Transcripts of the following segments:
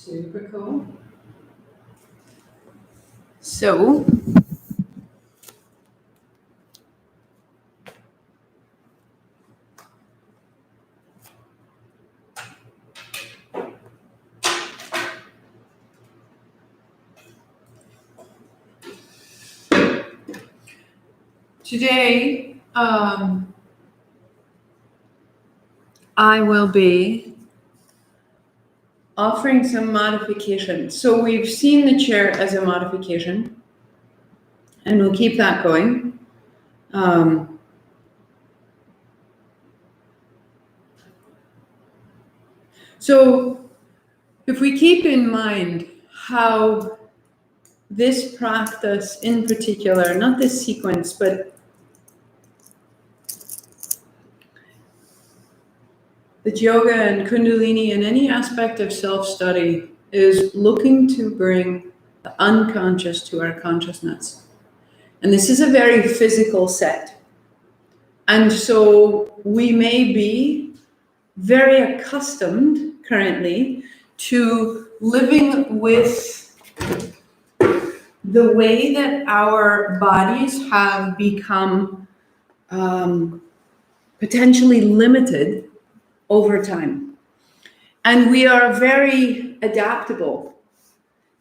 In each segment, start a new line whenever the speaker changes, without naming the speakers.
Super cool. So, today, I will be offering some modifications. So we've seen the chair as a modification, and we'll keep that going. So if we keep in mind how this practice in particular, not this sequence, but that yoga and Kundalini and any aspect of self-study is looking to bring the unconscious to our consciousness. And this is a very physical set. And so we may be very accustomed currently to living with the way that our bodies have become potentially limited over time. And we are very adaptable.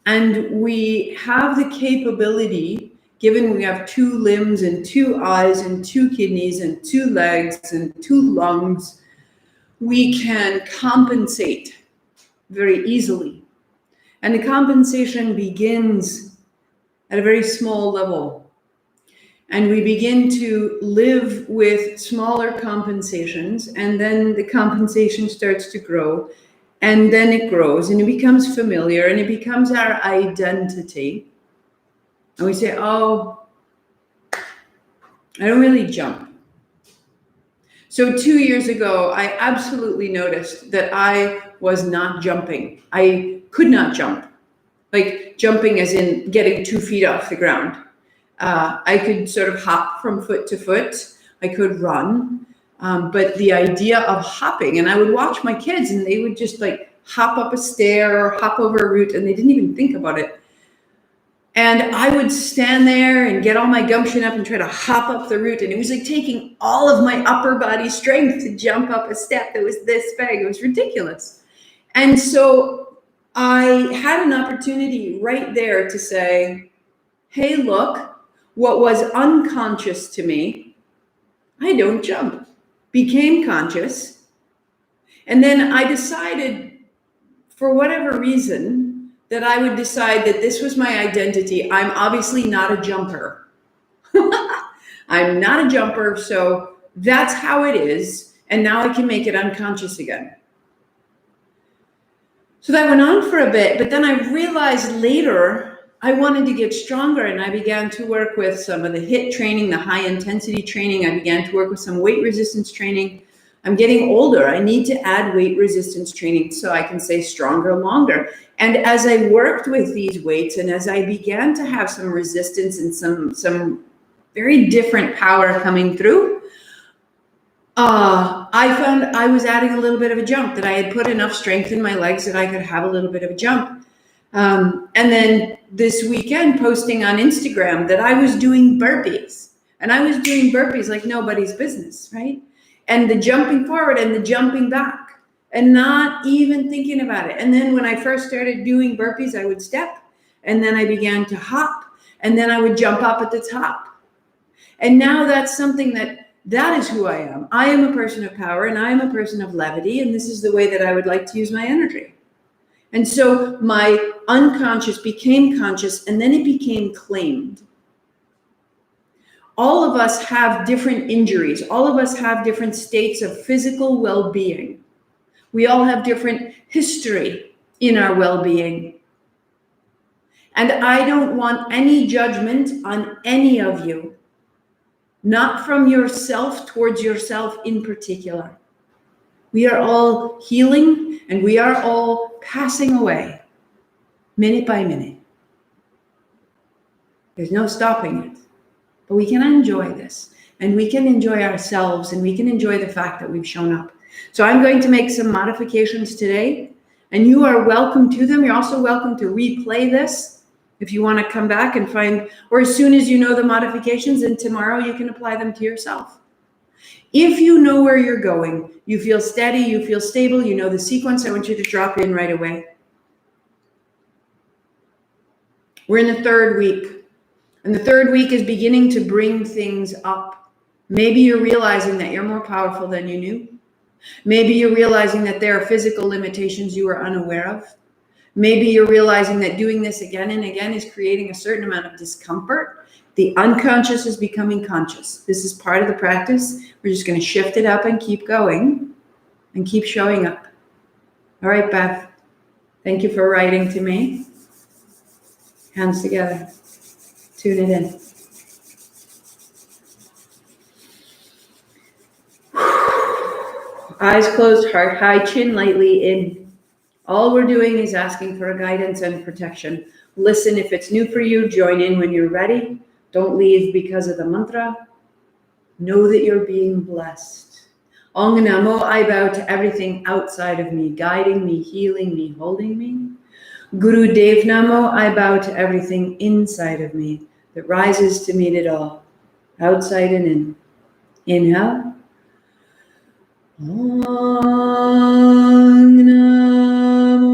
And we have the capability, given we have 2 limbs and 2 eyes and 2 kidneys and 2 legs and 2 lungs, we can compensate very easily. And the compensation begins at a very small level. And we begin to live with smaller compensations, and then the compensation starts to grow, and then it grows, and it becomes familiar, and it becomes our identity. And we say, oh, I don't really jump. So 2 years ago, I absolutely noticed that I was not jumping. I could not jump, like jumping as in getting 2 feet off the ground. I could sort of hop from foot to foot. I could run. But the idea of hopping, and I would watch my kids and they would just like hop up a stair or hop over a root, and they didn't even think about it. And I would stand there and get all my gumption up and try to hop up the root. And it was like taking all of my upper body strength to jump up a step that was this big. It was ridiculous. And so I had an opportunity right there to say, hey, look, what was unconscious to me, I don't jump, became conscious. And then I decided, for whatever reason, that I would decide that this was my identity. I'm obviously not a jumper. I'm not a jumper, so that's how it is. And now I can make it unconscious again. So that went on for a bit, but then I realized later I wanted to get stronger, and I began to work with some of the HIIT training, the high intensity training. I began to work with some weight resistance training. I'm getting older. I need to add weight resistance training so I can stay stronger longer. And as I worked with these weights, and as I began to have some resistance and some very different power coming through, I found I was adding a little bit of a jump, that I had put enough strength in my legs that I could have a little bit of a jump. And then this weekend posting on Instagram that I was doing burpees, and I was doing burpees like nobody's business, right? And the jumping forward and the jumping back and not even thinking about it. And then when I first started doing burpees, I would step, and then I began to hop, and then I would jump up at the top. And now that's something that is who I am. I am a person of power, and I am a person of levity, and this is the way that I would like to use my energy. And so my unconscious became conscious, and then it became claimed. All of us have different injuries. All of us have different states of physical well-being. We all have different history in our well-being. And I don't want any judgment on any of you, not from yourself towards yourself in particular. We are all healing, and we are all passing away, minute by minute. There's no stopping it. But we can enjoy this, and we can enjoy ourselves, and we can enjoy the fact that we've shown up. So I'm going to make some modifications today. And you are welcome to them. You're also welcome to replay this if you want to come back and find, or as soon as you know the modifications, and tomorrow you can apply them to yourself. If you know where you're going, you feel steady, you feel stable, you know the sequence, I want you to drop in right away. We're in the third week, and the third week is beginning to bring things up. Maybe you're realizing that you're more powerful than you knew. Maybe you're realizing that there are physical limitations you were unaware of. Maybe you're realizing that doing this again and again is creating a certain amount of discomfort. The unconscious is becoming conscious. This is part of the practice. We're just going to shift it up and keep going and keep showing up. All right, Beth. Thank you for writing to me. Hands together. Tune it in. Eyes closed, heart high, chin lightly in. All we're doing is asking for a guidance and protection. Listen if it's new for you. Join in when you're ready. Don't leave because of the mantra. Know that you're being blessed. Ong Namo, I bow to everything outside of me, guiding me, healing me, holding me. Guru Dev Namo, I bow to everything inside of me that rises to meet it all, outside and in. Inhale. Om Namo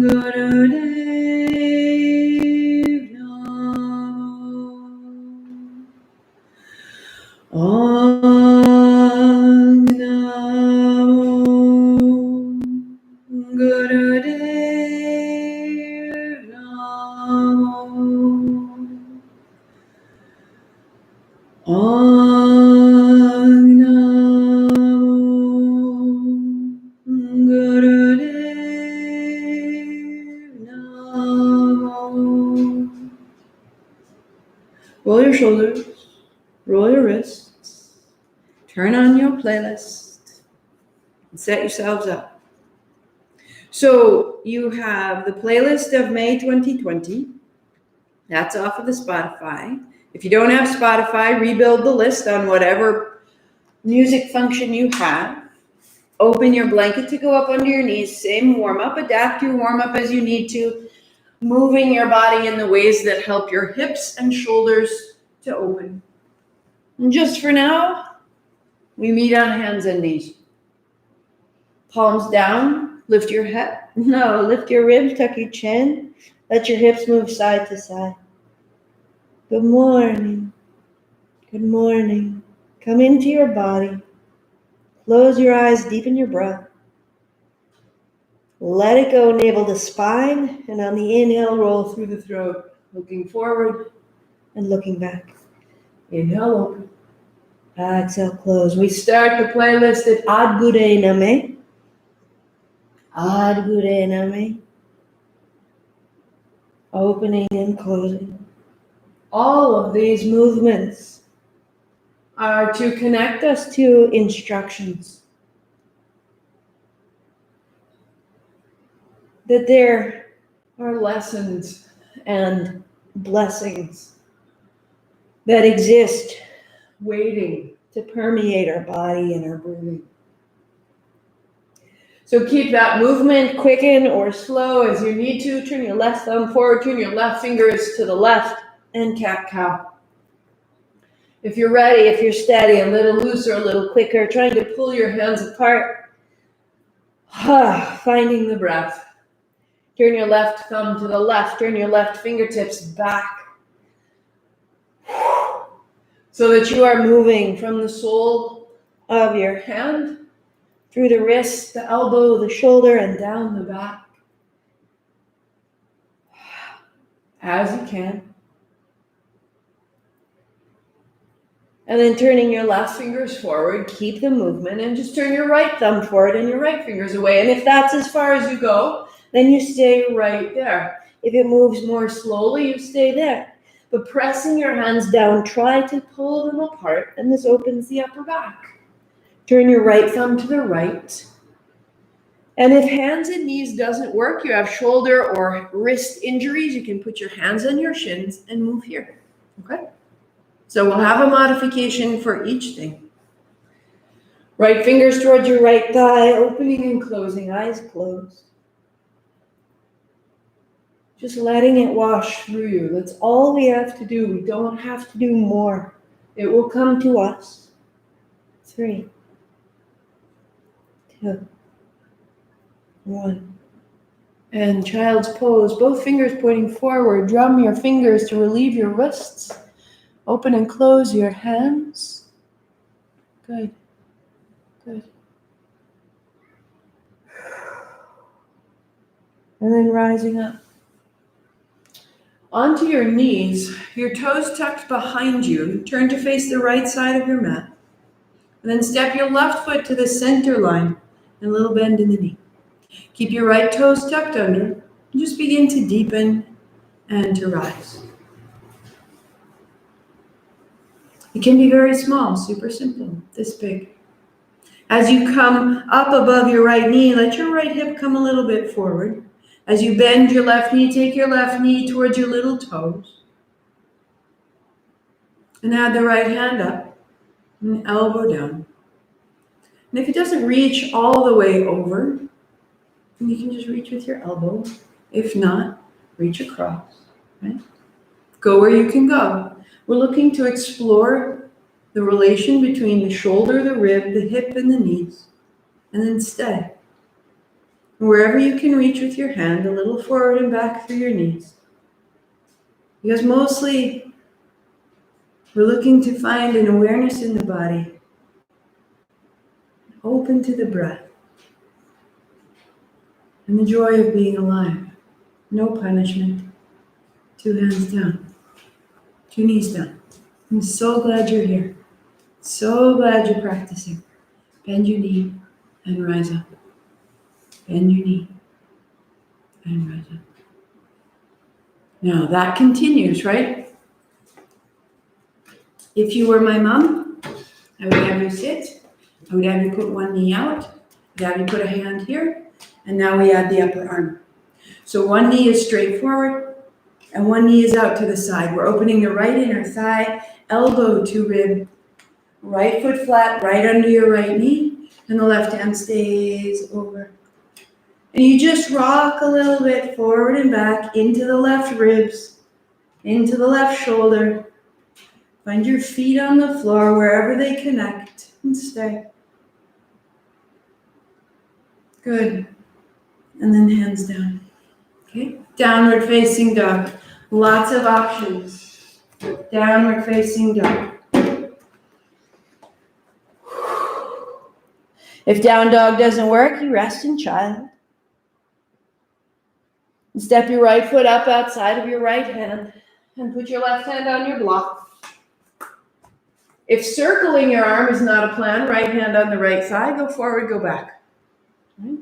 Guru Dev Namo. Om Namo Guru Dev Namo. Om Namo Guru Dev Namo. Roll your shoulders, roll your wrists, turn on your playlist, and set yourselves up. So you have the playlist of May 2020. That's off of the Spotify. If you don't have Spotify, rebuild the list on whatever music function you have. Open your blanket to go up under your knees. Same warm-up. Adapt your warm-up as you need to. Moving your body in the ways that help your hips and shoulders to open. And just for now, we meet on hands and knees. Palms down. Lift your head. No, lift your ribs. Tuck your chin. Let your hips move side to side. Good morning. Good morning. Come into your body. Close your eyes, deepen your breath. Let it go, navel to spine, and on the inhale, roll through the throat, looking forward and looking back. Inhale, open. Exhale, close. We start the playlist at Ad Gure Name. Ad Gure Name. Opening and closing. All of these movements are to connect us to instructions. That there are lessons and blessings that exist waiting to permeate our body and our breathing. So keep that movement quicken or slow as you need to. Turn your left thumb forward, turn your left fingers to the left, and cat-cow. If you're ready, if you're steady, a little looser, a little quicker, trying to pull your hands apart, finding the breath. Turn your left thumb to the left, turn your left fingertips back, so that you are moving from the sole of your hand through the wrist, the elbow, the shoulder, and down the back. As you can. And then turning your left fingers forward, keep the movement, and just turn your right thumb forward and your right fingers away. And if that's as far as you go, then you stay right there. If it moves more slowly, you stay there. But pressing your hands down, try to pull them apart, and this opens the upper back. Turn your right thumb to the right. And if hands and knees doesn't work, you have shoulder or wrist injuries, you can put your hands on your shins and move here. Okay? So we'll have a modification for each thing. Right fingers towards your right thigh, opening and closing, eyes closed. Just letting it wash through you. That's all we have to do. We don't have to do more. It will come to us. 3, 2, 1. And child's pose, both fingers pointing forward. Drum your fingers to relieve your wrists. Open and close your hands. Good. Good. And then rising up. Onto your knees, your toes tucked behind you. Turn to face the right side of your mat. And then step your left foot to the center line and a little bend in the knee. Keep your right toes tucked under. And just begin to deepen and to rise. It can be very small, super simple, this big. As you come up above your right knee, let your right hip come a little bit forward. As you bend your left knee, take your left knee towards your little toes. And add the right hand up and elbow down. And if it doesn't reach all the way over, then you can just reach with your elbow. If not, reach across. Right? Go where you can go. We're looking to explore the relation between the shoulder, the rib, the hip, and the knees. And then stay. Wherever you can reach with your hand, a little forward and back through your knees. Because mostly we're looking to find an awareness in the body, open to the breath, and the joy of being alive. No punishment. 2 hands down, 2 knees down. I'm so glad you're here. So glad you're practicing. Bend your knee and rise up. Bend your knee and rise up. Now that continues, right? If you were my mom, I would have you sit. I would have you put one knee out. I'd have you put a hand here. And now we add the upper arm. So one knee is straight forward and one knee is out to the side. We're opening the right inner thigh, elbow to rib, right foot flat, right under your right knee, and the left hand stays over. And you just rock a little bit forward and back into the left ribs, into the left shoulder. Find your feet on the floor wherever they connect and stay. Good. And then hands down. Okay. Downward facing dog. Lots of options. Downward facing dog. If down dog doesn't work, you rest in child. Step your right foot up outside of your right hand and put your left hand on your block. If circling your arm is not a plan, right hand on the right side, go forward, go back. Right?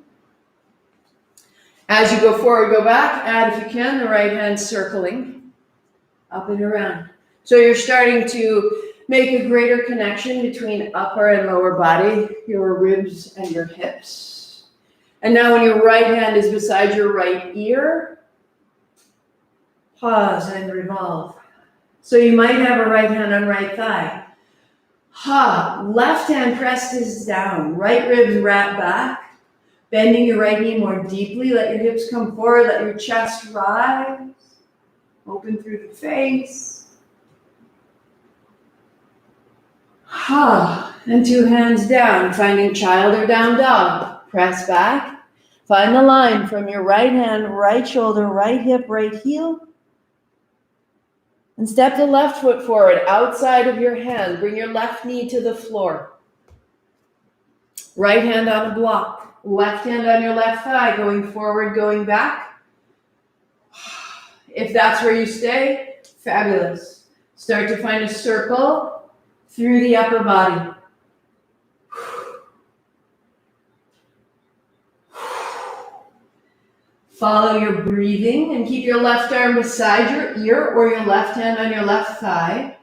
As you go forward, go back, add if you can, the right hand circling up and around. So you're starting to make a greater connection between upper and lower body, your ribs and your hips. And now when your right hand is beside your right ear, pause and revolve. So you might have a right hand on right thigh. Left hand presses down, right ribs wrap back, bending your right knee more deeply. Let your hips come forward, let your chest rise, open through the face. And 2 hands down, finding child or down dog. Press back, find the line from your right hand, right shoulder, right hip, right heel. And step the left foot forward, outside of your hand. Bring your left knee to the floor. Right hand on a block. Left hand on your left thigh, going forward, going back. If that's where you stay, fabulous. Start to find a circle through the upper body. Follow your breathing and keep your left arm beside your ear or your left hand on your left thigh.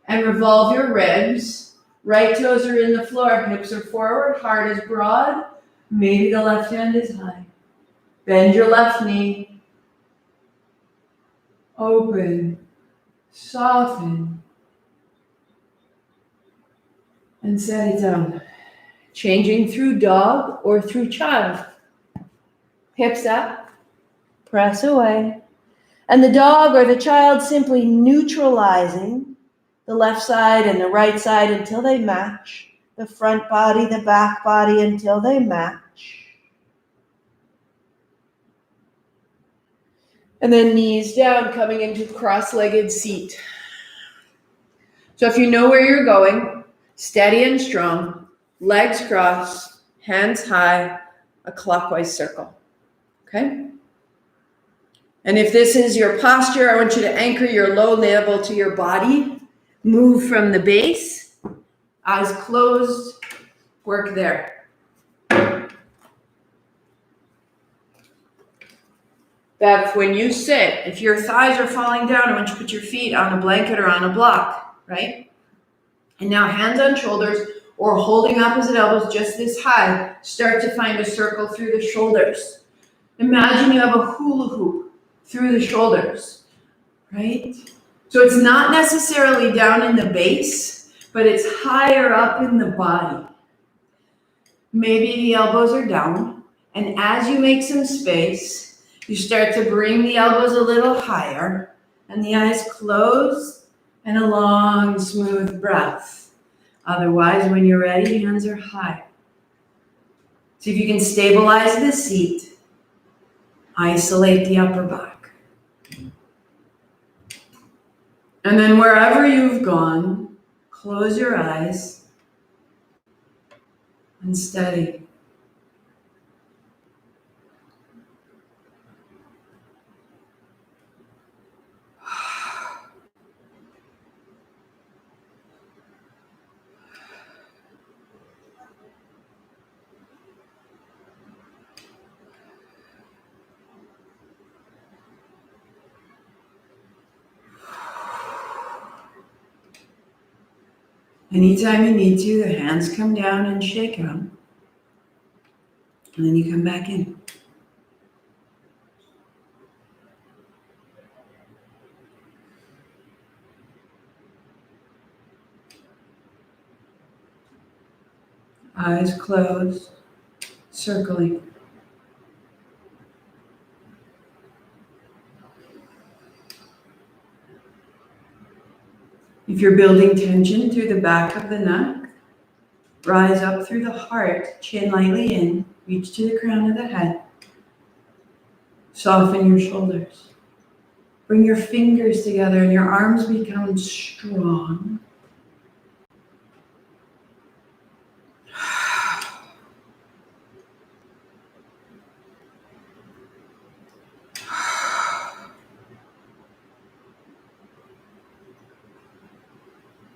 And revolve your ribs. Right toes are in the floor, hips are forward, heart is broad. Maybe the left hand is high. Bend your left knee. Open, soften, and set it down. Changing through dog or through child. Hips up, press away. And the dog or the child simply neutralizing the left side and the right side until they match. The front body, the back body until they match. And then knees down, coming into cross-legged seat. So if you know where you're going, steady and strong, legs crossed, hands high, a clockwise circle. Okay? And if this is your posture, I want you to anchor your low navel to your body. Move from the base, eyes closed, work there. That when you sit, if your thighs are falling down, I want you to put your feet on a blanket or on a block, right? And now hands on shoulders or holding opposite elbows just this high. Start to find a circle through the shoulders. Imagine you have a hula hoop through the shoulders, right? So it's not necessarily down in the base, but it's higher up in the body. Maybe the elbows are down, and as you make some space, you start to bring the elbows a little higher, and the eyes close, and a long, smooth breath. Otherwise, when you're ready, hands are high. See if you can stabilize the seat. Isolate the upper back. And then wherever you've gone, close your eyes and steady. Anytime you need to, the hands come down and shake out. And then you come back in. Eyes closed, circling. If you're building tension through the back of the neck, rise up through the heart, chin lightly in, reach to the crown of the head. Soften your shoulders. Bring your fingers together and your arms become strong.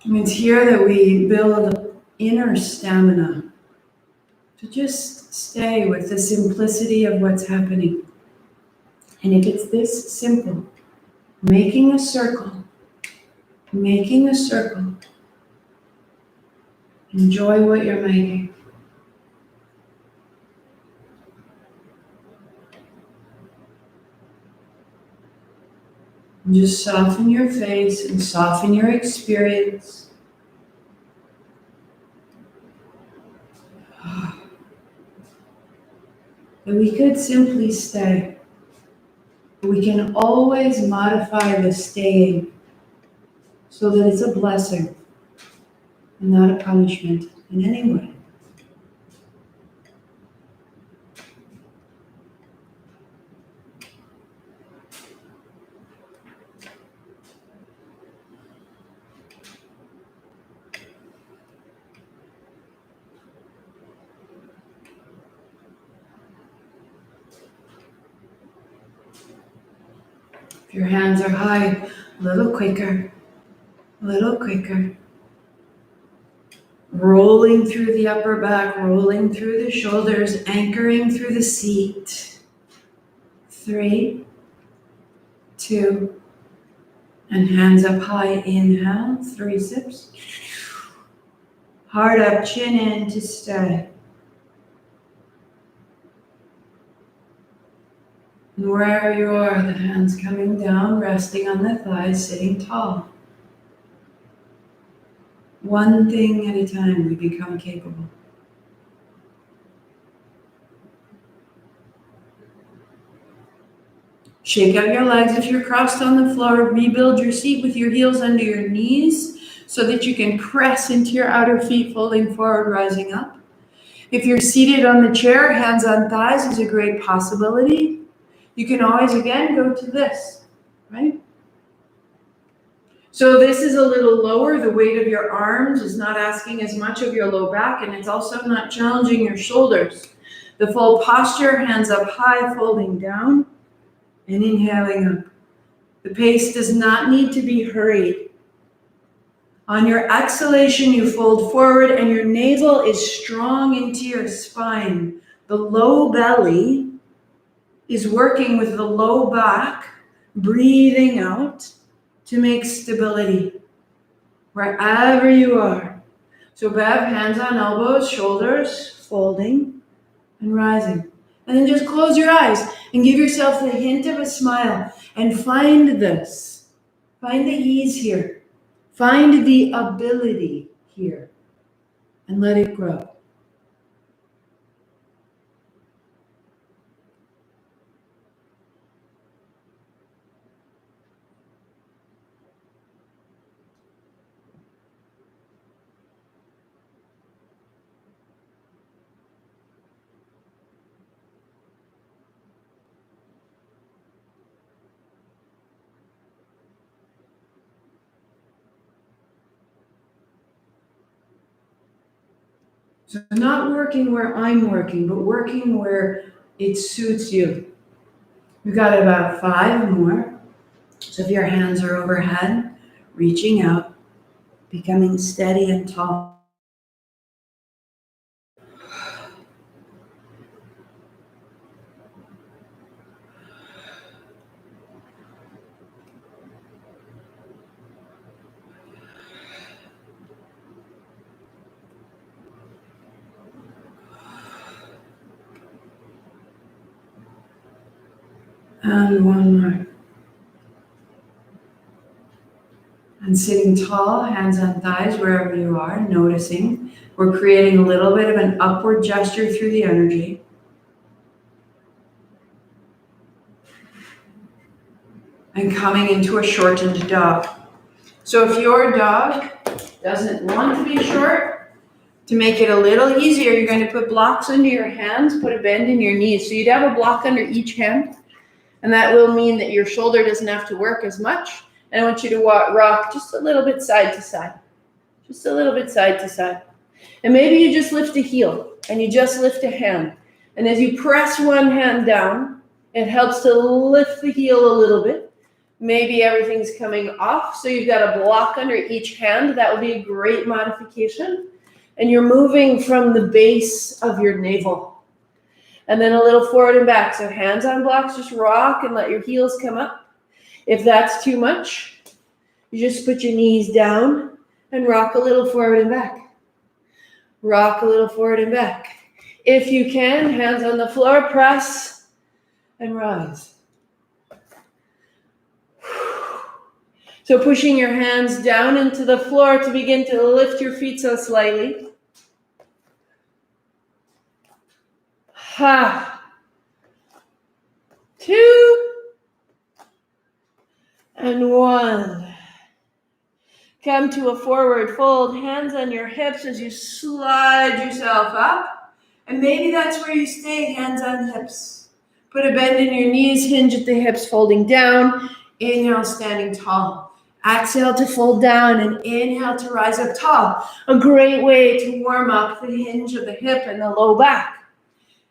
And it's here that we build inner stamina to just stay with the simplicity of what's happening. And if it's this simple, making a circle, enjoy what you're making. And just soften your face and soften your experience. And we could simply stay. We can always modify the staying so that it's a blessing and not a punishment in any way. If your hands are high, a little quicker. Rolling through the upper back, rolling through the shoulders, anchoring through the seat. 3, 2, and hands up high, inhale, 3 sips. Heart up, chin in to stay. And wherever you are, the hands coming down, resting on the thighs, sitting tall. One thing at a time, we become capable. Shake out your legs if you're crossed on the floor. Rebuild your seat with your heels under your knees so that you can press into your outer feet, folding forward, rising up. If you're seated on the chair, hands on thighs is a great possibility. You can always, again, go to this, right? So this is a little lower. The weight of your arms is not asking as much of your low back, and it's also not challenging your shoulders. The full posture, hands up high, folding down, and inhaling up. The pace does not need to be hurried. On your exhalation, you fold forward, and your navel is strong into your spine. The low belly is working with the low back, breathing out to make stability wherever you are. So Bev, hands on elbows, shoulders, folding and rising. And then just close your eyes and give yourself the hint of a smile and find this. Find the ease here. Find the ability here and let it grow. So not working where I'm working, but working where it suits you. We've got about 5 more. So if your hands are overhead, reaching out, becoming steady and tall. And one more. And sitting tall, hands on thighs, wherever you are, noticing. We're creating a little bit of an upward gesture through the energy. And coming into a shortened dog. So if your dog doesn't want to be short, to make it a little easier, you're going to put blocks under your hands, put a bend in your knees. So you'd have a block under each hand. And that will mean that your shoulder doesn't have to work as much. And I want you to rock just a little bit side to side. Just a little bit side to side. And maybe you just lift a heel and you just lift a hand. And as you press one hand down, it helps to lift the heel a little bit. Maybe everything's coming off, so you've got a block under each hand. That would be a great modification. And you're moving from the base of your navel. And then a little forward and back. So hands on blocks, just rock and let your heels come up. If that's too much, you just put your knees down and rock a little forward and back. Rock a little forward and back. If you can, hands on the floor, press and rise. So pushing your hands down into the floor to begin to lift your feet so slightly. 2 and 1. Come to a forward fold, hands on your hips as you slide yourself up. And maybe that's where you stay, hands on hips. Put a bend in your knees, hinge at the hips, folding down. Inhale, standing tall. Exhale to fold down and inhale to rise up tall. A great way to warm up the hinge of the hip and the low back.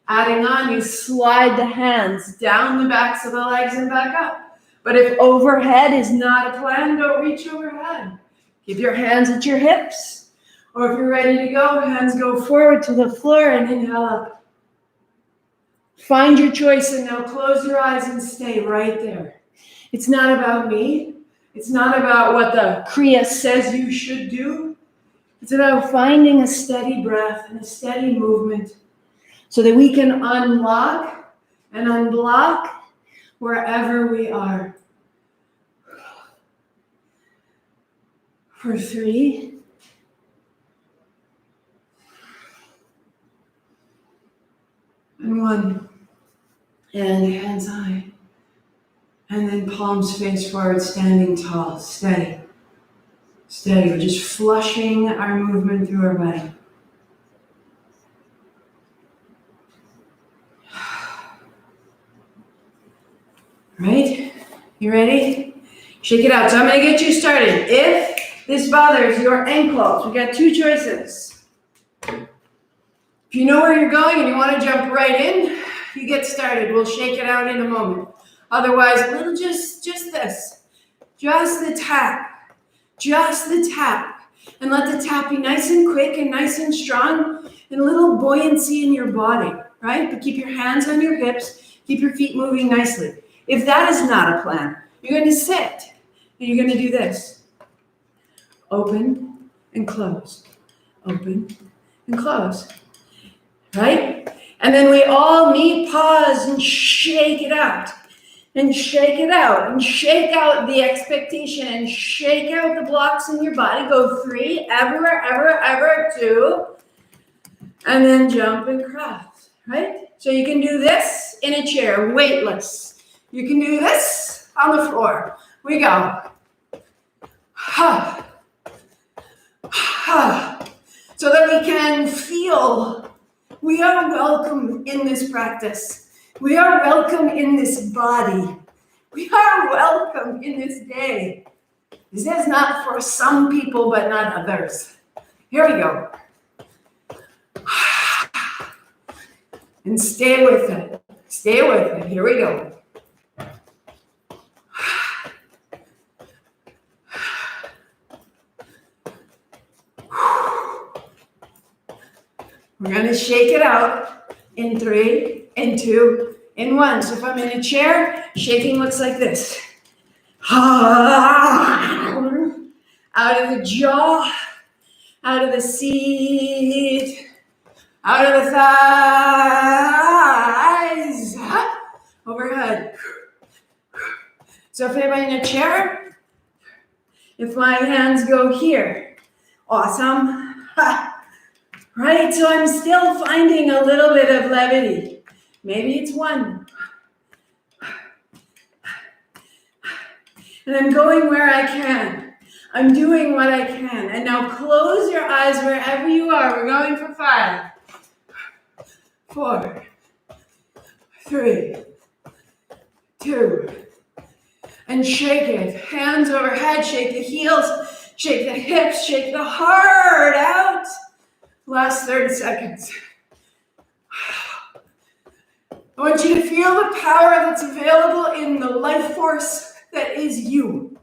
Adding on, you slide the hands down the backs of the legs and back up. But if overhead is not a plan, don't reach overhead. Keep your hands at your hips. Or if you're ready to go, hands go forward to the floor and inhale up. Find your choice and now close your eyes and stay right there. It's not about me. It's not about what the Kriya says you should do. It's about finding a steady breath and a steady movement so that we can unlock and unblock wherever we are. For 3. And 1. And hands high. And then palms face forward, standing tall, steady. Steady. We're just flushing our movement through our body. Right? You ready? Shake it out. So I'm going to get you started. If this bothers your ankles, we got two choices. If you know where you're going and you want to jump right in, you get started. We'll shake it out in a moment. Otherwise, a little just this. Just the tap. Just the tap. And let the tap be nice and quick and nice and strong and a little buoyancy in your body, right? But keep your hands on your hips. Keep your feet moving nicely. If that is not a plan, you're going to sit and you're going to do this. Open and close. Open and close. Right? And then we all meet, pause, and shake it out. And shake it out. And shake out the expectation. And shake out the blocks in your body. Go 3, ever, 2. And then jump and cross. Right? So you can do this in a chair, weightless. You can do this on the floor. We go. Ha. Ha. So that we can feel we are welcome in this practice. We are welcome in this body. We are welcome in this day. This is not for some people, but not others. Here we go. And stay with it. Stay with it. Here we go. We're going to shake it out in 3, in 2, in 1. So if I'm in a chair, shaking looks like this. Out of the jaw, out of the seat, out of the thighs, overhead. So if I'm in a chair, if my hands go here, awesome. Right, so I'm still finding a little bit of levity. Maybe it's 1. And I'm going where I can. I'm doing what I can. And now close your eyes wherever you are. We're going for 5, 4, 3, 2. And shake it. Hands overhead, shake the heels, shake the hips, shake the heart out. Last 30 seconds. I want you to feel the power that's available in the life force that is you.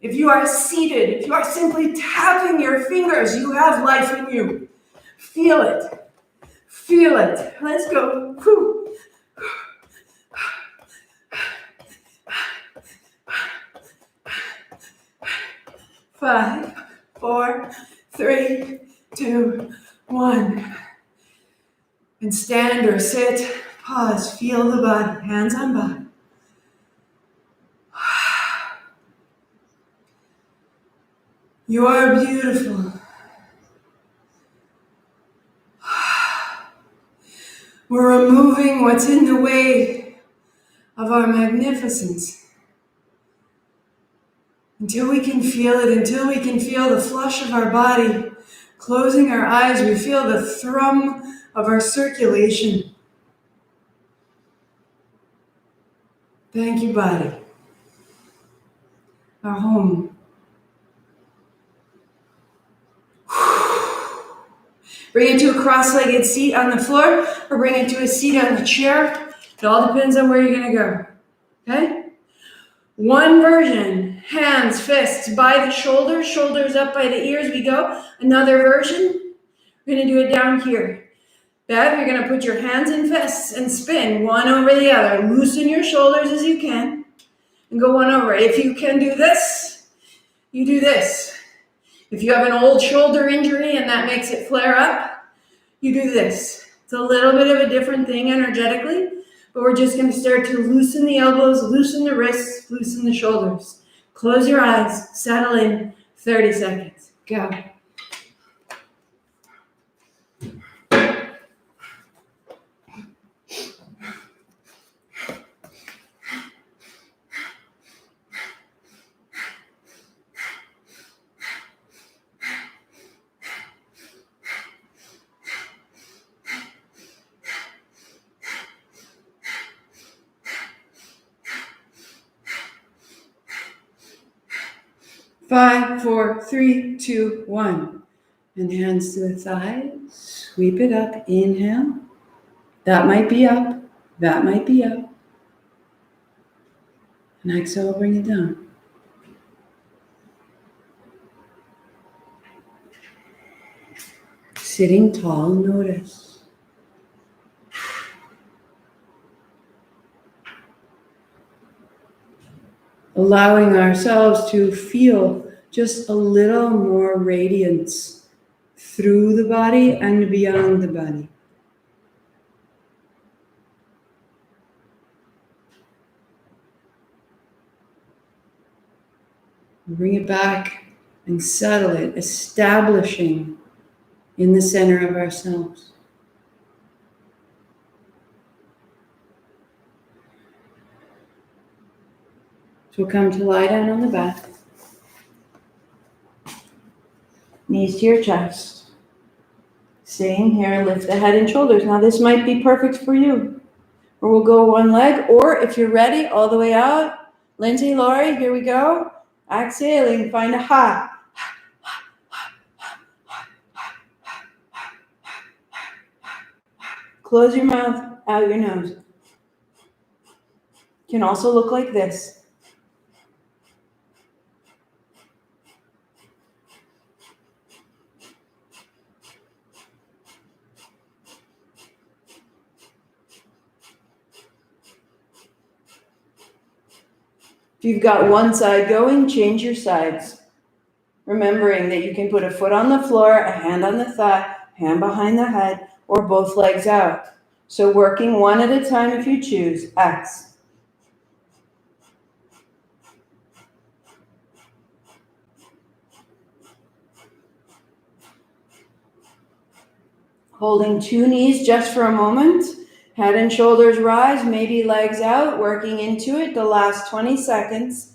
If you are seated, if you are simply tapping your fingers, you have life in you. Feel it. Feel it. Let's go. Whew. 5, 4, 3, 2, 1. And stand or sit, pause, feel the body, hands on body. You are beautiful. We're removing what's in the way of our magnificence. Until we can feel it, until we can feel the flush of our body. Closing our eyes, we feel the thrum of our circulation. Thank you, body. Our home. Bring it to a cross-legged seat on the floor or bring it to a seat on the chair. It all depends on where you're going to go. Okay? One version, hands, fists by the shoulders, shoulders up by the ears, we go. Another version, we're going to do it down here. Bev, you're going to put your hands in fists and spin one over the other. Loosen your shoulders as you can and go one over. If you can do this, you do this. If you have an old shoulder injury and that makes it flare up, you do this. It's a little bit of a different thing energetically. But we're just going to start to loosen the elbows, loosen the wrists, loosen the shoulders. Close your eyes, settle in, 30 seconds. Go. 5, 4, 3, 2, 1. And hands to the thighs. Sweep it up. Inhale. That might be up. That might be up. And exhale, bring it down. Sitting tall, notice. Allowing ourselves to feel just a little more radiance through the body and beyond the body. Bring it back and settle it, establishing in the center of ourselves. So we'll come to lie down on the back. Knees to your chest. Staying here, lift the head and shoulders. Now this might be perfect for you. Or we'll go one leg, or if you're ready, all the way out. Lindsay, Laurie, here we go. Exhaling, find a ha. Close your mouth, out your nose. Can also look like this. If you've got one side going, change your sides. Remembering that you can put a foot on the floor, a hand on the thigh, hand behind the head, or both legs out. So working one at a time if you choose. X. Holding two knees just for a moment. Head and shoulders rise, maybe legs out, working into it the last 20 seconds.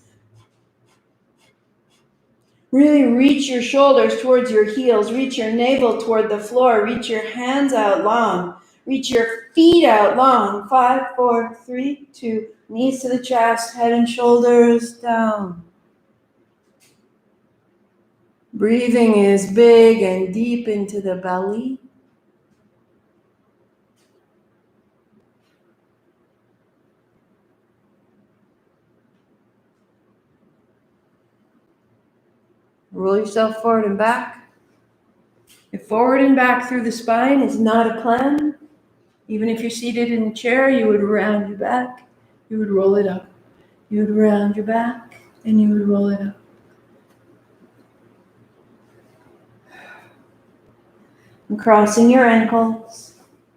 Really reach your shoulders towards your heels, reach your navel toward the floor, reach your hands out long, reach your feet out long. 5, 4, 3, 2, knees to the chest, head and shoulders down. Breathing is big and deep into the belly. Roll yourself forward and back. If forward and back through the spine is not a plan, even if you're seated in a chair, you would round your back, you would roll it up. You would round your back, and you would roll it up. And crossing your ankles,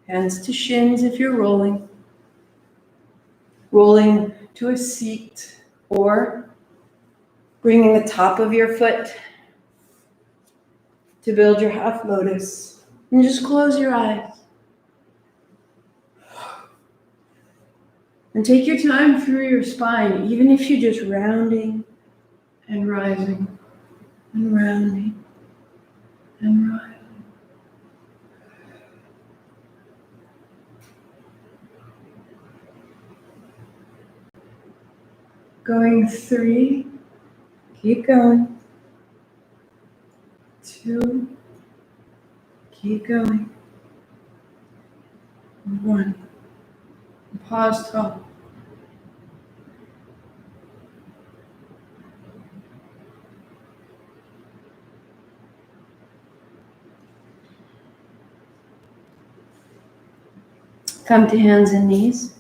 hands to shins if you're rolling. Rolling to a seat, or bringing the top of your foot to build your half lotus. And just close your eyes. And take your time through your spine, even if you're just rounding and rising and rounding and rising. Going 3, keep going. 2, keep going. 1. Pause tall. Come to hands and knees.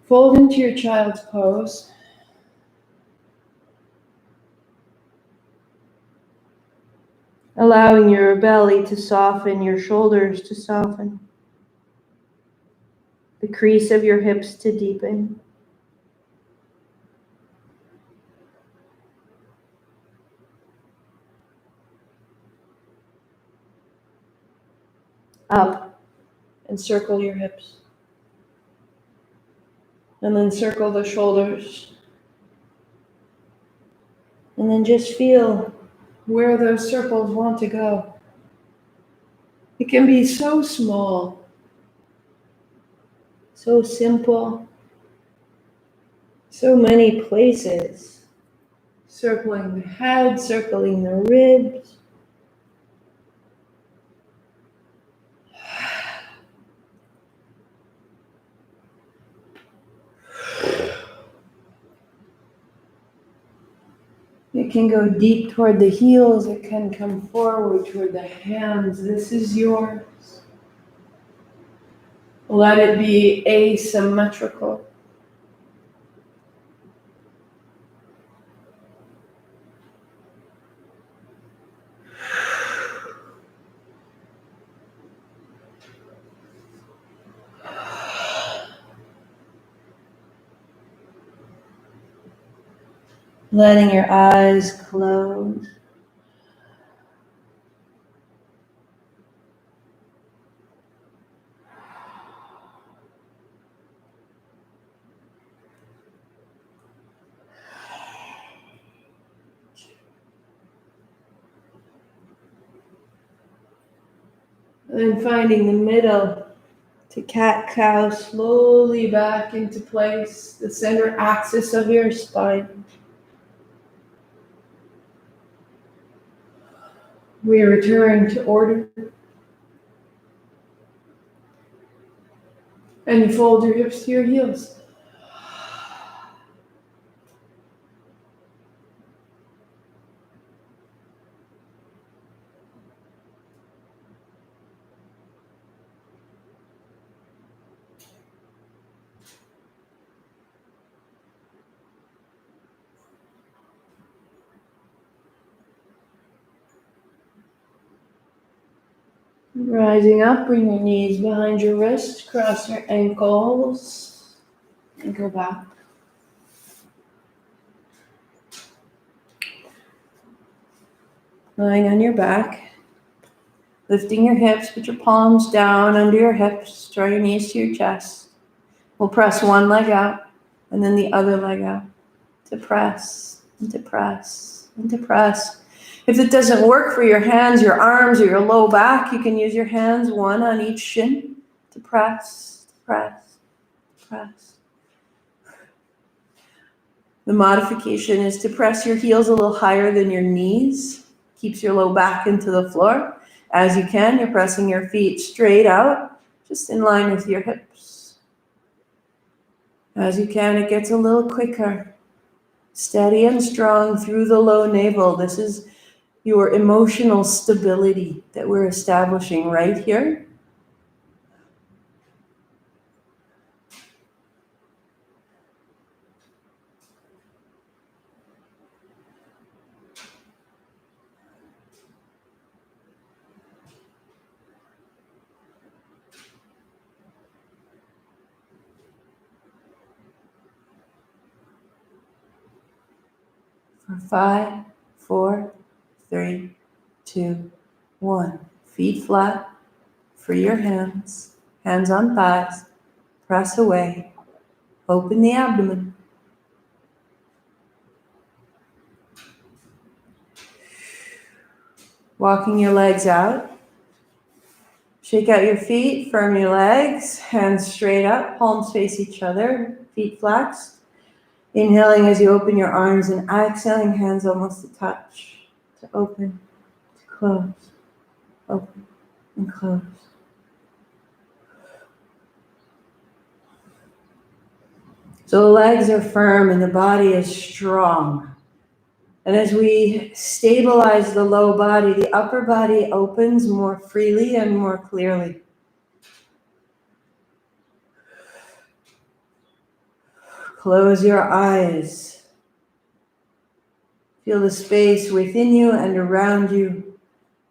Fold into your child's pose. Allowing your belly to soften, your shoulders to soften. The crease of your hips to deepen. Up and circle your hips. And then circle the shoulders. And then just feel where those circles want to go. It can be so small, so simple, So many places. Circling the head, circling the ribs. It can go deep toward the heels. It can come forward toward the hands. This is yours. Let it be asymmetrical. Letting your eyes close. And then finding the middle to cat-cow slowly back into place, the center axis of your spine. We return to order. And you fold your hips to your heels. Rising up, bring your knees behind your wrists, cross your ankles, and go back. Lying on your back, lifting your hips, put your palms down under your hips, draw your knees to your chest. We'll press one leg out, and then the other leg out, to press, and to press, and to press. If it doesn't work for your hands, your arms, or your low back, you can use your hands, one on each shin, to press, to press, to press. The modification is to press your heels a little higher than your knees. Keeps your low back into the floor. As you can, you're pressing your feet straight out, just in line with your hips. As you can, it gets a little quicker. Steady and strong through the low navel. This is your emotional stability that we're establishing right here. For 5, 4, 3, 2, 1. Feet flat. Free your hands. Hands on thighs. Press away. Open the abdomen. Walking your legs out. Shake out your feet, firm your legs, hands straight up, palms face each other, feet flex. Inhaling as you open your arms and exhaling, hands almost to touch, to open, to close, open and close. So the legs are firm and the body is strong. And as we stabilize the low body, the upper body opens more freely and more clearly. Close your eyes. Feel the space within you and around you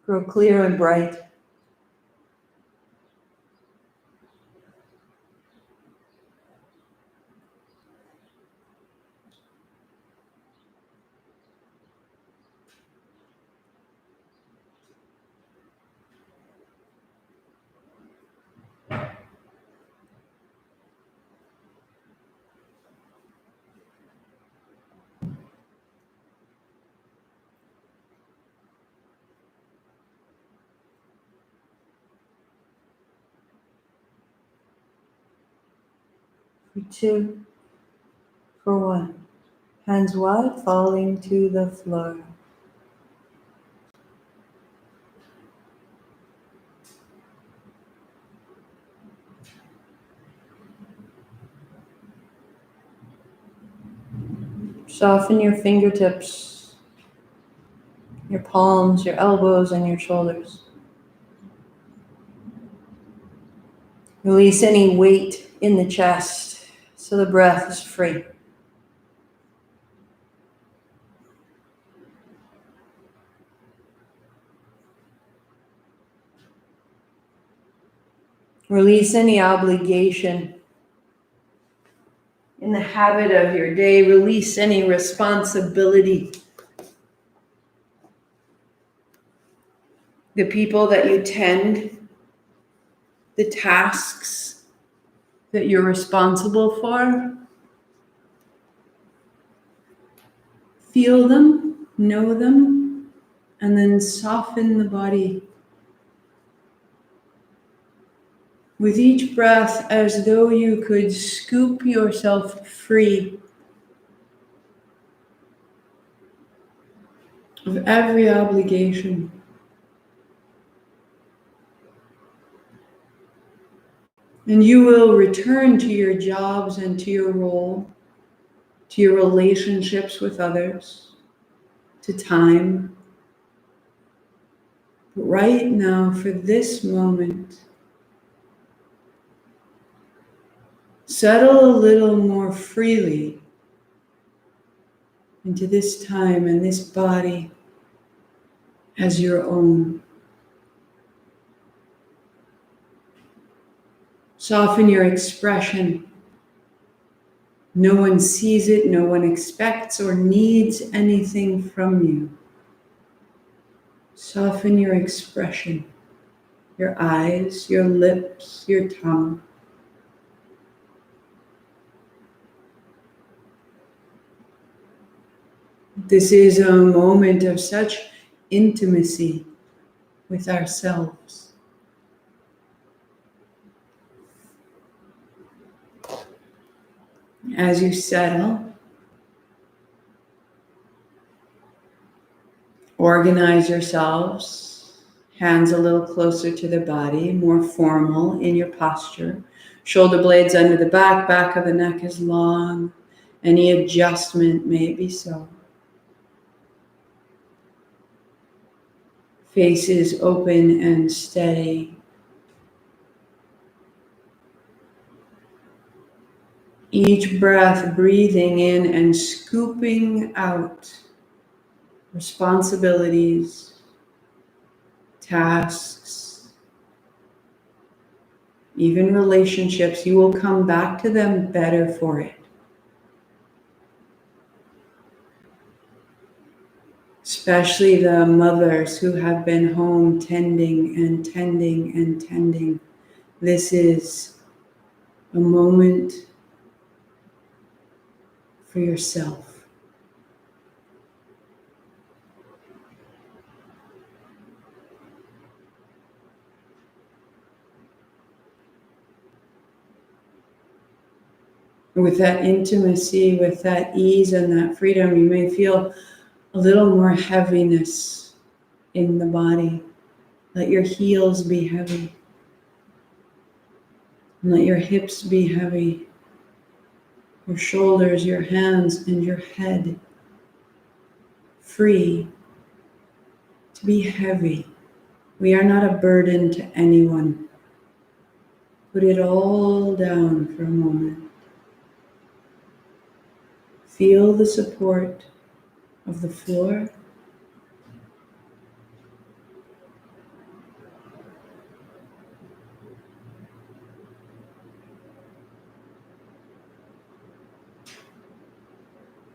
grow clear and bright. For 2, For 1. Hands wide, falling to the floor. Soften your fingertips, your palms, your elbows, and your shoulders. Release any weight in the chest so the breath is free. Release any obligation in the habit of your day. Release any responsibility. The people that you tend, the tasks that you're responsible for. Feel them, know them, and then soften the body. With each breath, as though you could scoop yourself free of every obligation. And you will return to your jobs and to your role, to your relationships with others, to time. But right now, for this moment, settle a little more freely into this time and this body as your own. Soften your expression. No one sees it, no one expects or needs anything from you. Soften your expression, your eyes, your lips, your tongue. This is a moment of such intimacy with ourselves. As you settle, organize yourselves, hands a little closer to the body, more formal in your posture. Shoulder blades under the back of the neck is long. Any adjustment may be so. Face is open and steady. Each breath breathing in and scooping out responsibilities, tasks, even relationships. You will come back to them better for it. Especially the mothers who have been home tending and tending and tending. This is a moment for yourself. With that intimacy, with that ease and that freedom, you may feel a little more heaviness in the body. Let your heels be heavy. And let your hips be heavy. Your shoulders, your hands, and your head free to be heavy. We are not a burden to anyone. Put it all down for a moment. Feel the support of the floor.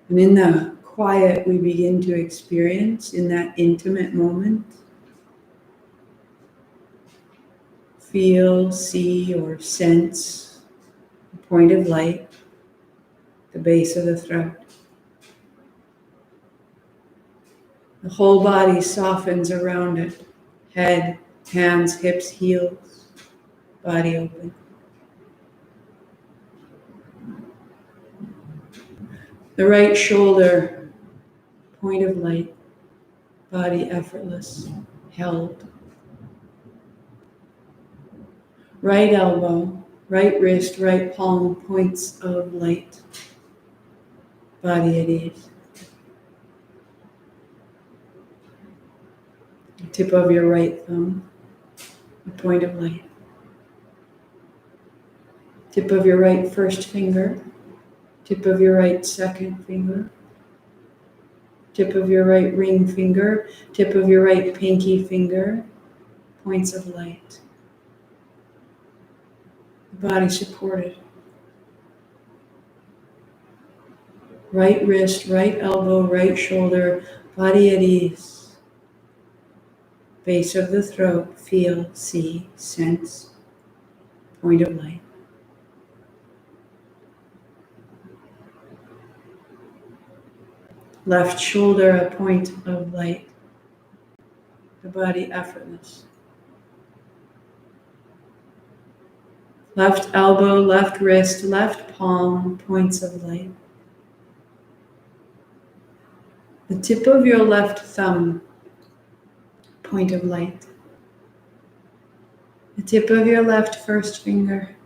And in the quiet we begin to experience, in that intimate moment, feel, see, or sense a point of light, the base of the throat. The whole body softens around it. Head, hands, hips, heels, body open. The right shoulder, point of light, body effortless, held. Right elbow, right wrist, right palm, points of light, body at ease. Tip of your right thumb, a point of light. Tip of your right first finger, tip of your right second finger, tip of your right ring finger, tip of your right pinky finger, points of light. The body supported. Right wrist, right elbow, right shoulder, body at ease. Base of the throat, feel, see, sense, point of light. Left shoulder, a point of light. The body effortless. Left elbow, left wrist, left palm, points of light. The tip of your left thumb, point of light. The tip of your left first finger,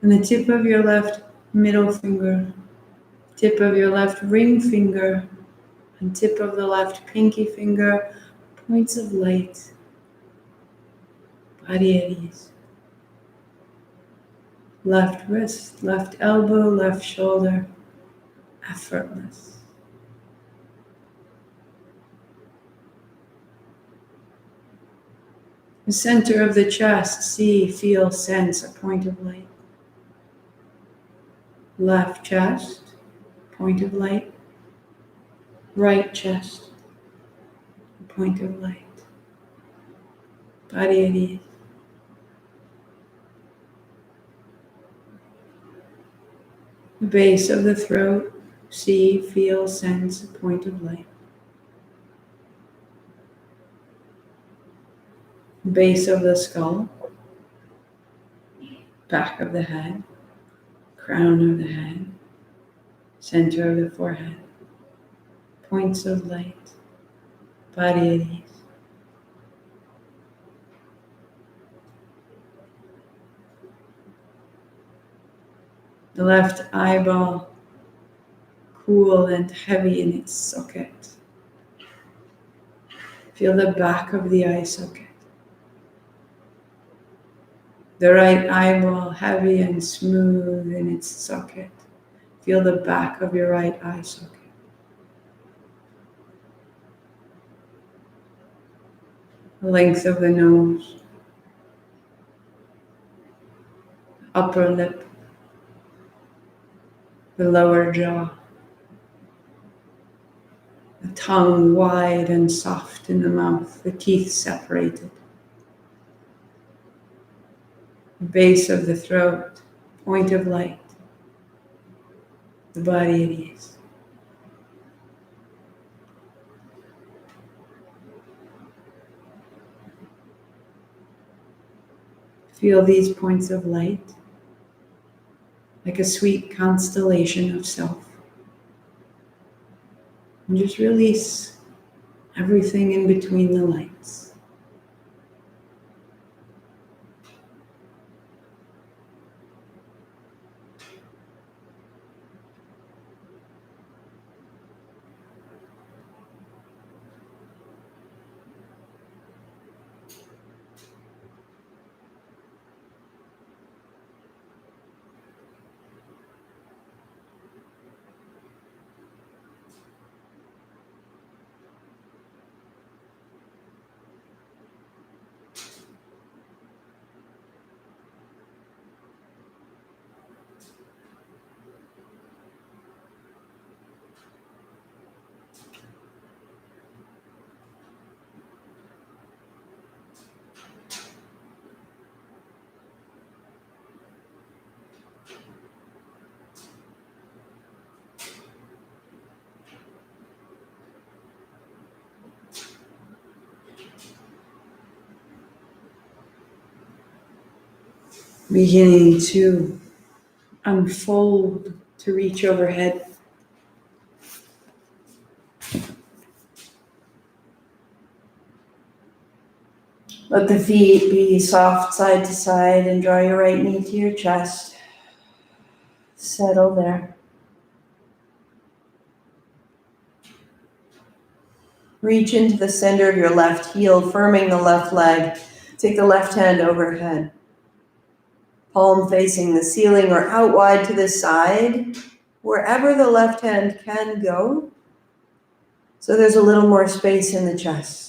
and the tip of your left middle finger, tip of your left ring finger, and tip of the left pinky finger, points of light, body at ease. Left wrist, left elbow, left shoulder, effortless. The center of the chest, see, feel, sense, a point of light. Left chest, point of light. Right chest, a point of light. Body at ease. The base of the throat, see, feel, sense, a point of light. Base of the skull, back of the head, crown of the head, center of the forehead, points of light, body at ease. The left eyeball, cool and heavy in its socket. Feel the back of the eye socket. The right eyeball, heavy and smooth in its socket. Feel the back of your right eye socket. The length of the nose, upper lip, the lower jaw, the tongue wide and soft in the mouth, the teeth separated. The base of the throat, point of light, the body at ease. Feel these points of light like a sweet constellation of self. And just release everything in between the lights. Beginning to unfold, to reach overhead Let the feet be soft side to side and draw your right knee to your chest. Settle there. Reach into the center of your left heel, firming the left leg. Take the left hand overhead. Palm facing the ceiling or out wide to the side, wherever the left hand can go. So there's a little more space in the chest.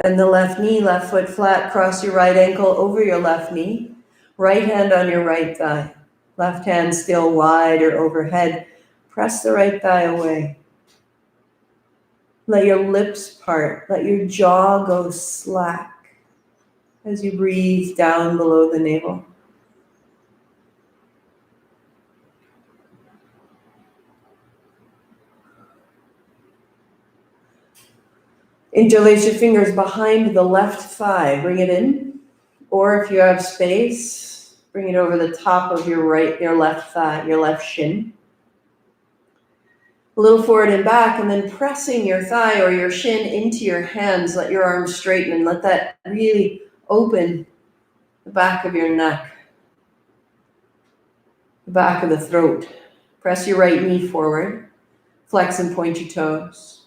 Bend the left knee, left foot flat, cross your right ankle over your left knee. Right hand on your right thigh. Left hand still wide or overhead. Press the right thigh away. Let your lips part. Let your jaw go slack as you breathe down below the navel. Interlace your fingers behind the left thigh. Bring it in. Or if you have space, bring it over the top of your left thigh, your left shin. A little forward and back, and then pressing your thigh or your shin into your hands. Let your arms straighten and let that really open the back of your neck, the back of the throat. Press your right knee forward. Flex and point your toes.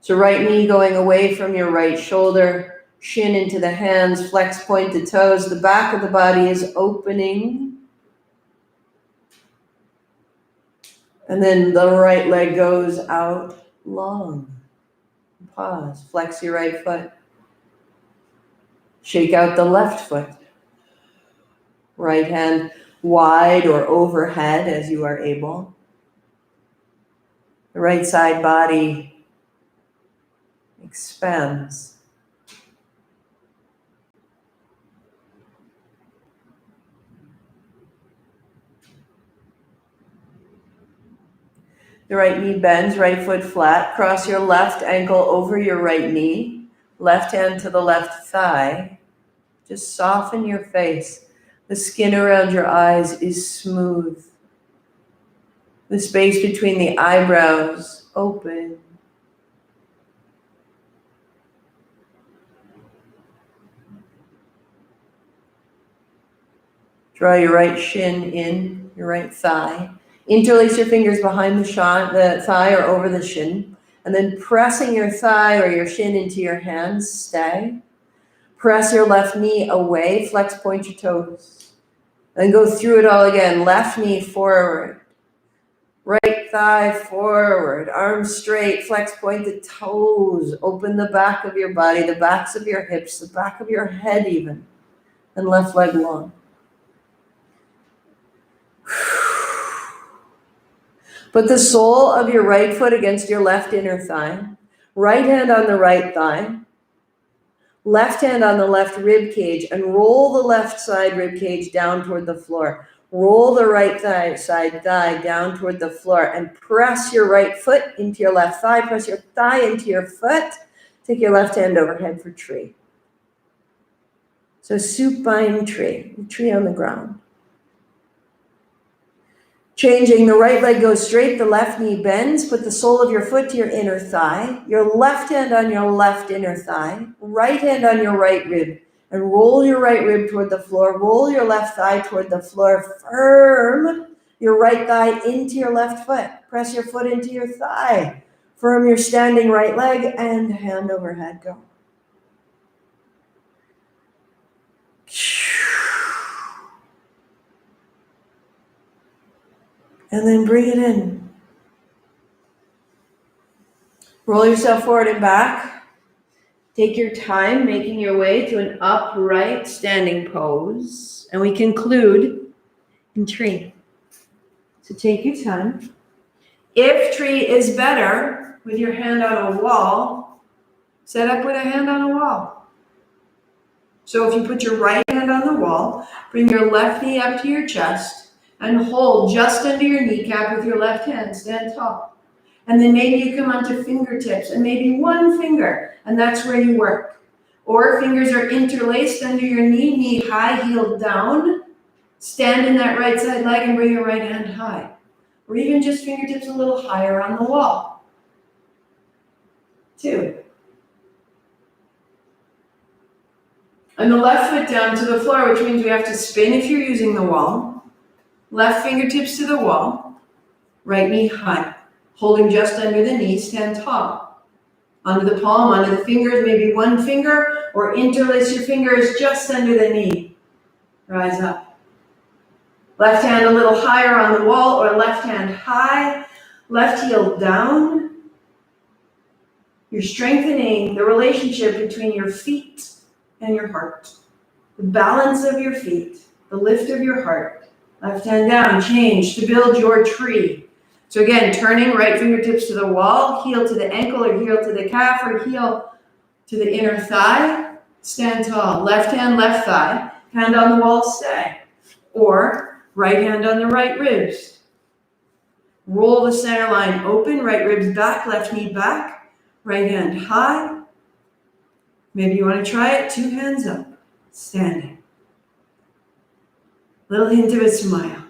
So right knee going away from your right shoulder, shin into the hands, flex, point the toes. The back of the body is opening. And then the right leg goes out long. Pause. Flex your right foot. Shake out the left foot. Right hand wide or overhead as you are able. The right side body expands. The right knee bends, right foot flat. Cross your left ankle over your right knee. Left hand to the left thigh. Just soften your face. The skin around your eyes is smooth. The space between the eyebrows open. Draw your right shin in, your right thigh. Interlace your fingers behind the thigh or over the shin. And then pressing your thigh or your shin into your hands, stay. Press your left knee away, flex, point your toes. Then go through it all again. Left knee forward. Right thigh forward. Arms straight, flex, point the toes. Open the back of your body, the backs of your hips, the back of your head even. And left leg long. Put the sole of your right foot against your left inner thigh. Right hand on the right thigh. Left hand on the left rib cage and roll the left side rib cage down toward the floor. Roll the right side thigh down toward the floor and press your right foot into your left thigh. Press your thigh into your foot. Take your left hand overhead for tree. So supine tree, tree on the ground. Changing, the right leg goes straight, the left knee bends. Put the sole of your foot to your inner thigh. Your left hand on your left inner thigh. Right hand on your right rib. And roll your right rib toward the floor. Roll your left thigh toward the floor. Firm your right thigh into your left foot. Press your foot into your thigh. Firm your standing right leg and hand overhead. Go. And then bring it in. Roll yourself forward and back. Take your time making your way to an upright standing pose. And we conclude in tree. So take your time. If tree is better with your hand on a wall, set up with a hand on a wall. So if you put your right hand on the wall, bring your left knee up to your chest, and hold just under your kneecap with your left hand. Stand tall. And then maybe you come onto fingertips and maybe one finger, and that's where you work. Or fingers are interlaced under your knee, knee high, heel down. Stand in that right side leg and bring your right hand high. Or even just fingertips a little higher on the wall. 2. And the left foot down to the floor, which means we have to spin if you're using the wall. Left fingertips to the wall. Right knee high. Holding just under the knee, stand tall. Under the palm, under the fingers, maybe one finger, or interlace your fingers just under the knee. Rise up. Left hand a little higher on the wall, or left hand high. Left heel down. You're strengthening the relationship between your feet and your heart. The balance of your feet, the lift of your heart. Left hand down, change to build your tree. So again, turning right fingertips to the wall, heel to the ankle or heel to the calf or heel to the inner thigh. Stand tall. Left hand, left thigh. Hand on the wall, stay. Or right hand on the right ribs. Roll the center line open, right ribs back, left knee back. Right hand high. Maybe you want to try it, 2 hands up, standing. Little hint of a smile.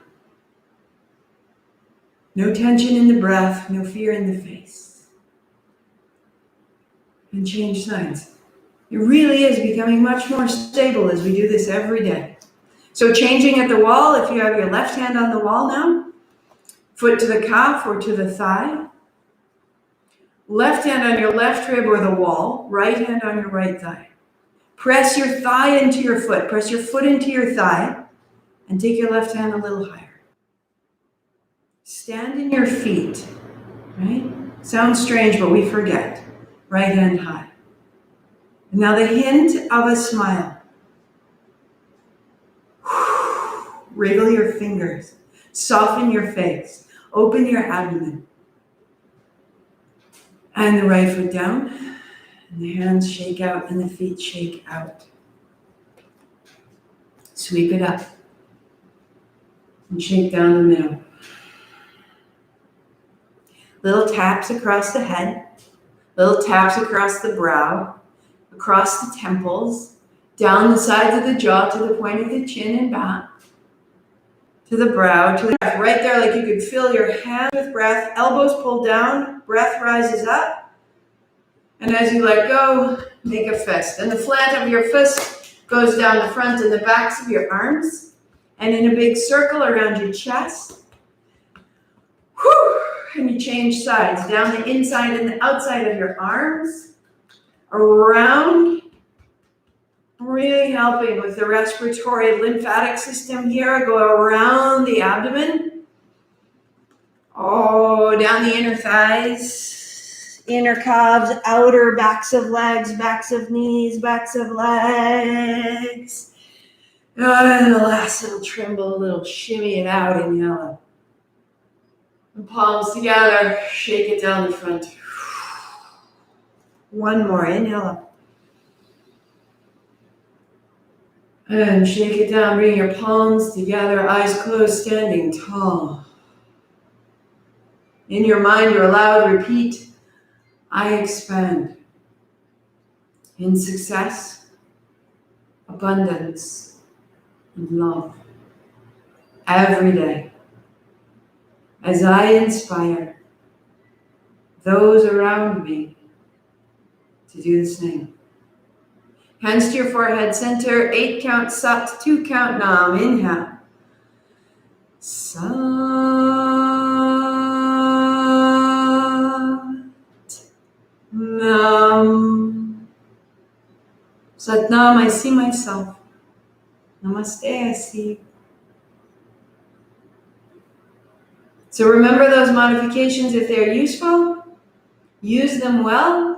No tension in the breath, no fear in the face. And change signs. It really is becoming much more stable as we do this every day. So changing at the wall, if you have your left hand on the wall now, foot to the calf or to the thigh. Left hand on your left rib or the wall, right hand on your right thigh. Press your thigh into your foot, press your foot into your thigh, and take your left hand a little higher. Stand in your feet, right? Sounds strange, but we forget. Right hand high. And now the hint of a smile. Wriggle your fingers. Soften your face. Open your abdomen. And the right foot down. And the hands shake out and the feet shake out. Sweep it up. And shake down the middle. Little taps across the head. Little taps across the brow. Across the temples. Down the sides of the jaw to the point of the chin and back. To the brow, to the breath. Right there, like you could fill your hand with breath. Elbows pull down. Breath rises up. And as you let go, make a fist. And the flat of your fist goes down the front and the backs of your arms. And in a big circle around your chest. Whew. And you change sides. Down the inside and the outside of your arms. Around. Really helping with the respiratory lymphatic system here. Go around the abdomen. Oh, down the inner thighs, inner calves, outer backs of legs, backs of knees, backs of legs. And the last little tremble, a little shimmy it out, inhale. And palms together, shake it down the front. One more, inhale up. And shake it down, bring your palms together, eyes closed, standing tall. In your mind, you're allowed to repeat, I expand in success, abundance, and love every day as I inspire those around me to do the same. Hands to your forehead center, 8 count Sat, 2 count Nam. Inhale. Sat Nam. Sat Nam, I see myself. Namaste, I see you. So remember those modifications if they're useful. Use them well.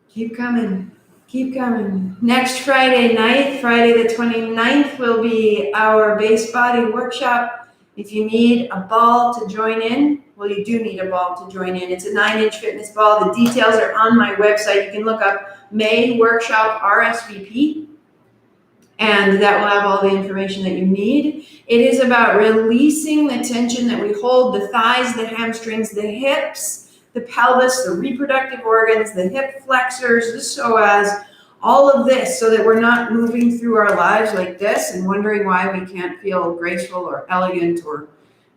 Keep coming. Keep coming. Next Friday night, Friday the 29th, will be our base body workshop. If you need a ball to join in, well, you do need a ball to join in. It's a 9-inch fitness ball. The details are on my website. You can look up May Workshop RSVP, and that will have all the information that you need. It is about releasing the tension that we hold, the thighs, the hamstrings, the hips, the pelvis, the reproductive organs, the hip flexors, the psoas, all of this, so that we're not moving through our lives like this and wondering why we can't feel graceful or elegant or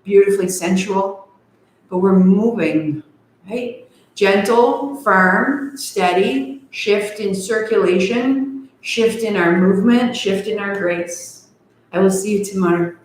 beautifully sensual, but we're moving, right? Gentle, firm, steady, shift in circulation, shift in our movement, shift in our grace. I will see you tomorrow.